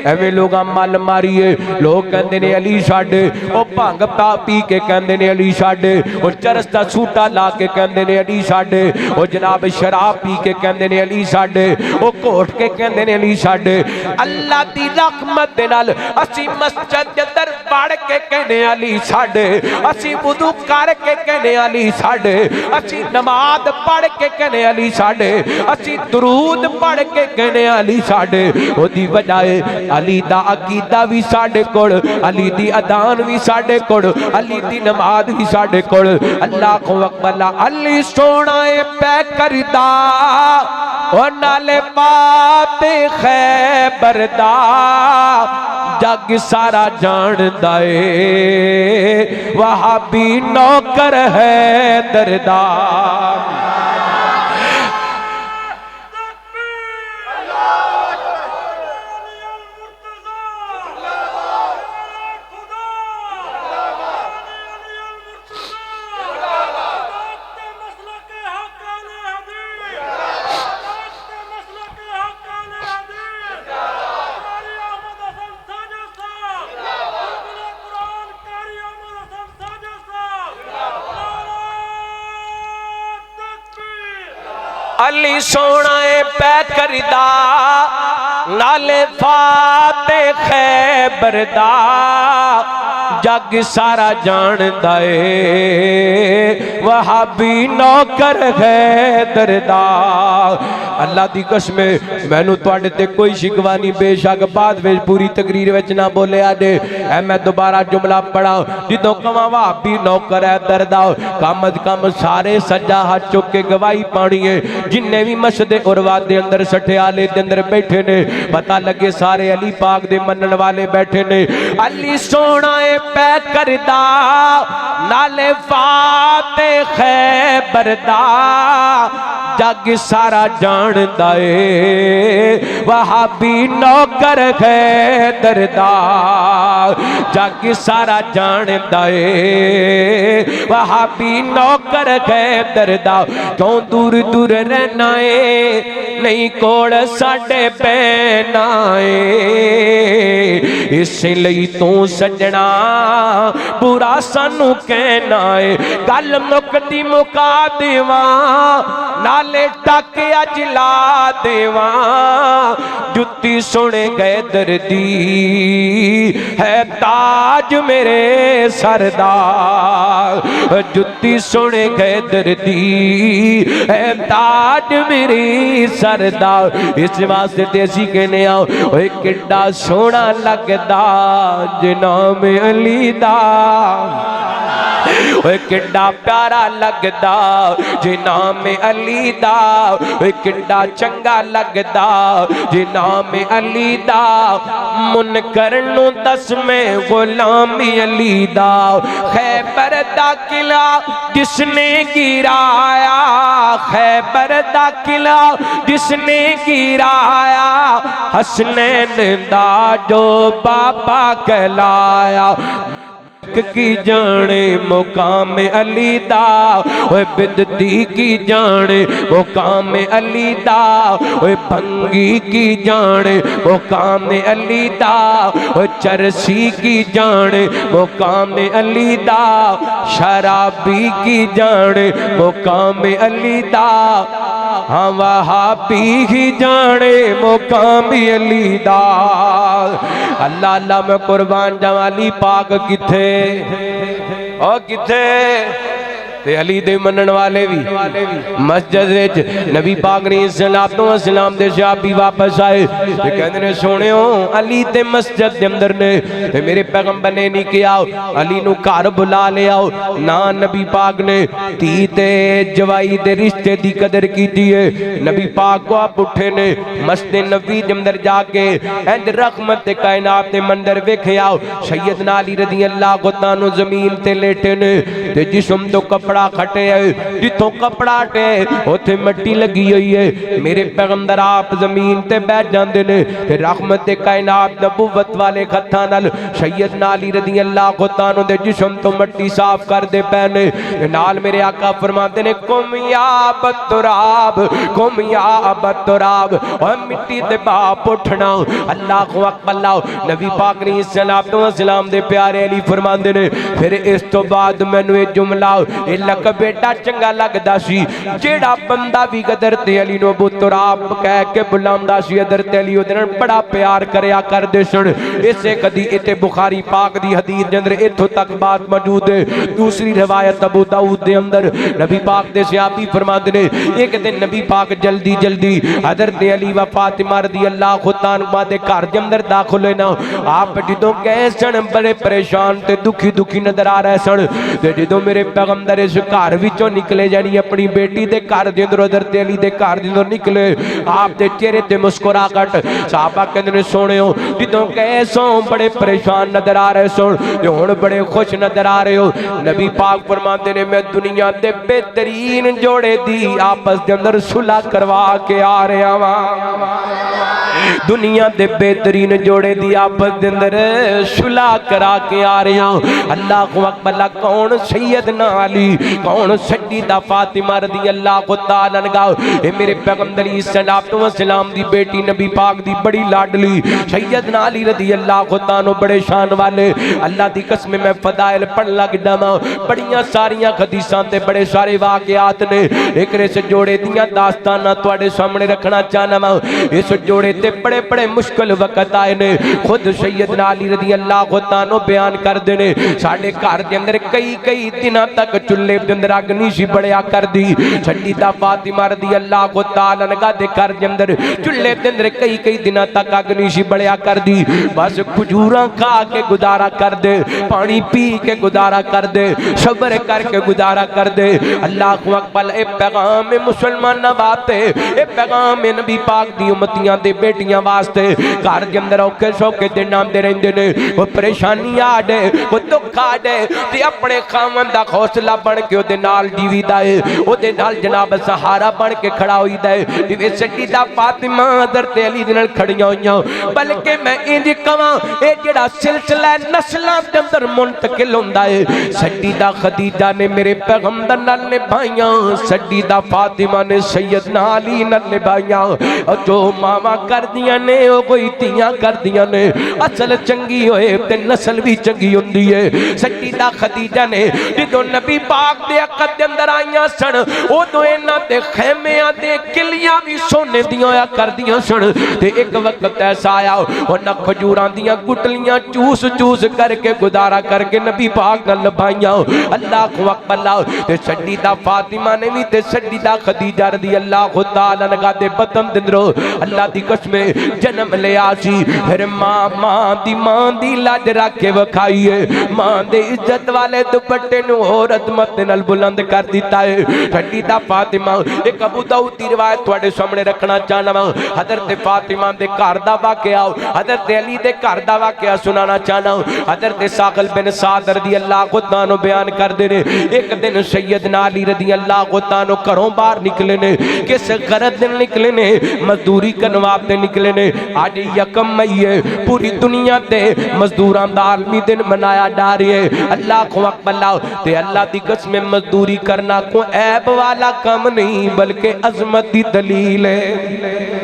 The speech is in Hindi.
एवें लोग मल मारीए लोग कहते ने अली छड्ड ओ भंग पी के कहते ने अली छड्ड ओ चरस दा सूटा ला के कहते ने अली छड्ड ओ जनाब शराब पी के कहते ने अली छड्ड ओ घोट के कहते ने अली छड्ड अल्लाह दी रहमत दे नाल असी मस्जिद दे अंदर पढ़ के कहने अली छड्ड असी वुदू करके कहने अली छड्ड असी नमाज पढ़ के कहने अली छड्ड असी दरूद पढ़ के कहने अली छड्ड ओदी वजह अली दा अकीदा भी साडे कोल अली दी अदान भी साडे कोल अली दी नमाज भी साडे कोल अल्लाह को अकबर अली सोना ए पै करदा ओ नाले पाते खैबर दा जग सारा जानदा ए वहाबी नौकर है दरदा अली सोना ए पै करदा नाले फाते खैबर दा जग सारा जानदा ए वहाबी नौकर है दरदा अल्लाह दी कसम मैनू तुहाडे ते कोई शिकवा नहीं बेशक बाद विच पूरी तकरीर विच ना बोलिया जे ऐ मैं दोबारा जुमला पढ़ा जिदों कवां वहाबी नौकर है दरदा कम अज कम सारे सज्जा हाथ चुक के गवाही पानी है जिन्ने भी मस्जिद उरवा दे अंदर सठियाले दे अंदर बैठे ने पता लगे सारे अली पाक दे मनन वाले बैठे ने अली सोना ए पै करदा नाले फाते खैबर दा जग सारा जानदा ए वहाबी नौकर है दरदा जग सारा जानदा ए वहाबी नौकर है दरदा क्यों दूर दूर रहना है नहीं कोल साडे पैना है इसलिए तू सजना बुरा सानू कहना है गल मुकदी मुका देवा नाले टक अज ला देवा जुत्ती सुने गए दर्दी है ताज मेरे सरदार जुत्ती सुने गए दर्दी है ताज मेरी सरदार इस वास्ते ते असीं कहने आओ ओए किड्डा सोहना लगदा जनाब अली दा ओए किड्डा प्यारा लगदा जनाब अली दा ओए किड्डा चंगा लगदा जनाब अली दा मुनकर नूं दस मैं गुलामी अली दा खैबर दा किला जिसने गिराया खैबर दा किला जिसने गिराया हसनैन दा जो बाबा कहलाया की जाने मुकाम अली दा ओए बिदती की जाने मुकाम अली दा ओए भंगी की जाने मुकाम अली दा ओए चरसी की जाने मुकाम अली दा शराबी की जाने मुकाम अली दा हाँ वहाबी ही जाने मुकाम अली दा अल्लाह अल्लाह मैं कुर्बान जावां अली पाक किथे ओ किथे ते अली दे मनन वाले भी मस्जिद विच नबी पाक ने सलाम दे सहाबी वापस आए ते कहंदे ने सोहणियो अली ते मस्जिद दे अंदर ने ते मेरे पैगंबर ने नहीं किया अली नु घर बुला ले आओ ना नबी पाक ने धी ते जवाई दे रिश्ते दी कदर कीती है नबी पाक को आप उठे ने मस्जिद नबी दे अंदर जाके इंज रहमत ते कायनात दे मंदिर वेखे आओ सैयदना अली रज़ी अल्लाह तआला नु जमीन ते लेटे ने ते जिस्म तो कपड़ा कपड़ा खटे है, जिथों कपड़ा हटे उत्थे मिट्टी लगी हुई है। मेरे पैगंबर आप जमीन ते बैठ जाते ने ते रहमत कायनात नबुवत वाले हत्थां नाल सैयदना अली रज़ी अल्लाह तआला दे जिस्म तो मिट्टी साफ करदे पए ने। नाल मेरे आका फरमाते ने कुम या बतुराब, कुम या बतुराब, और मिट्टी ते बाप उठना। अल्लाह अकबर। नबी पाक ने सलाम दे प्यारे अली फरमाते ने फिर इस तो बाद मैनू ये जुमला ये लकब बेटा चंगा लगदा सी, जेड़ा बंदा भी हज़रत अली नूं अबू तुराब कह के बुलांदा सी, हज़रत अली उहदे नाल बड़ा प्यार करया करदे सन। इसे कदी इते बुखारी पाक दी हदीस दे अंदर इथों तक बात मौजूद है। दूसरी रिवायत अबू दाऊद दे अंदर नबी पाक दे सहाबी फरमाते ने एक दिन नबी पाक जल्दी जल्दी हज़रत अली व फातिमा रज़ी अल्लाह तआला दे घर दे अंदर दाखिल होए ना। आप जदों गए सन बड़े परेशान ते दुखी दुखी नजर आ रहे सन, ते जदों मेरे पैगंबर इस घर विचों निकले जानी अपनी बेटी दे घर दे अंदर हज़रत अली दे घर दे अंदर निकले, आप दे चेहरे ते मुस्कुराहट। साहबा कहंदे ने सोहणियो जदों गए सो बड़े परेशान नजर आ रहे सो ते हुण बड़े खुश नजर आ रहे हो। नबी पाक फरमाते ने मैं दुनिया दे बेहतरीन जोड़े दी आपस दे अंदर सुलह करवा के आ रहा वां। दुनिया दे बेहतरीन जोड़े दी आपस दे अंदर सुलह करा के आ रहे हैं। अल्लाह अकबर। कौन सैयदना अली, कौन सैयदा फातिमा रज़ी अल्लाह तआला अन्हा। ए मेरे पैगंबर सलाम दी बेटी नबी पाक दी बड़ी लाडली सैयदना अली रज़ी अल्लाह तआला बड़े शान वाले। अल्लाह दी कसम मैं फदाइल पढ़ लग जावां, बड़ियां सारियां हदीसां ते बड़े सारे वाकयात ने। एक इस जोड़े दियां दास्तानां तुहाडे सामने रखना चाहना वां। इस जोड़े ते बड़े बड़े मुश्किल वक्त आए ने। खुद सैयदना अली रज़ी अल्लाह तआला बयान करदे ने साडे घर दे अंदर कई कई दिनां तक चुल्हे दे अंदर अग नहीं सी बड़िया करदी। सैयदा फातिमा रज़ी अल्लाह तआला अन्हा दे घर दे अंदर चुल्हे दे अंदर कई कई दिनां तक अग नहीं सी बड़िया करदी। बस खजूरां खा के गुजारा कर दे, पानी पी के गुजारा कर दे, सब्र करके गुजारा कर दे। अल्लाह अकबर। ए पैगाम मुसलमानां वास्ते, ए पैगाम नबी पाक दी उम्मतियां दे बेटियां वास्ते। घर के अंदर औखे सौखे दिन आते रहते ने, कोई परेशानी आ जाए, कोई दुख आ जाए ते अपने खावन दा हौसला बन के ओदे नाल जीवीदा है, ओदे नाल जनाब सहारा बन के खड़ा होईदा है। जिवें सैयदा फातिमा हज़रत अली दे नाल खड़ियां होईयां। बल्कि मैं इंज कहां ए जेड़ा सिलसिला नस्लां दे अंदर मुंतकिल हुंदा है सैयदा खदीजा ने मेरे पैगंबर नाल निभाईयां, सैयदा फातिमा ने सैयदना अली नाल निभाईयां। और जो मावा कर दियां ने ओ कोई तियां कर दियां ने। असल चंगी होए ते नस्ल भी चंगी हुंदी है। सैयदा खदीजा ने जदों नबी पाक दे अकद दे अंदर आईयां सन उदों इन्हां दे खैमियां दे किलियां भी सोने दियां होया करदियां सन। ते एक वक्त ऐसा आया उन्हां खजूरां दियां गुटलियां चूस चूस करके गुजारा करके नबी पाक नाल लभाईयां। अल्लाह अकबर। ते सैयदा फातिमा ने भी ते सैयदा खदीजा रज़ी अल्लाह तआला अन्हा दे बतन दे अंदरों अल्लाह दी कसम जन्म लिया सी। फिर मां दी लाज रख के वखाईए, मां दे इज्जत वाले दुपट्टे नूं होर अज़मत नाल बुलंद कर दिता है। सैयदा फातिमा एक अबू दाऊद दी रिवायत तुहाडे सामने रखना चाहना वां। हज़रत फातिमा दे घर दा वाकया, हज़रत अली दे घर दा वाकया सुनाना चाहना। हज़रत साहिल बिन साद रज़ी अल्लाह तआला बयान करदे ने एक दिन सैयदना अली रज़ी अल्लाह तआला घरों बाहर निकले ने। किस गरज दिन निकले ने? मजदूरी करने वास्ते निकले ने। आज यकम मई है, पूरी दुनिया ते मजदूरां दा आलमी दिन मनाया जा रहा है। अल्लाह को अकबर। ते अल्लाह दी कसम मजदूरी करना को ऐब वाला काम नहीं बल्कि अजमत दी दलील है।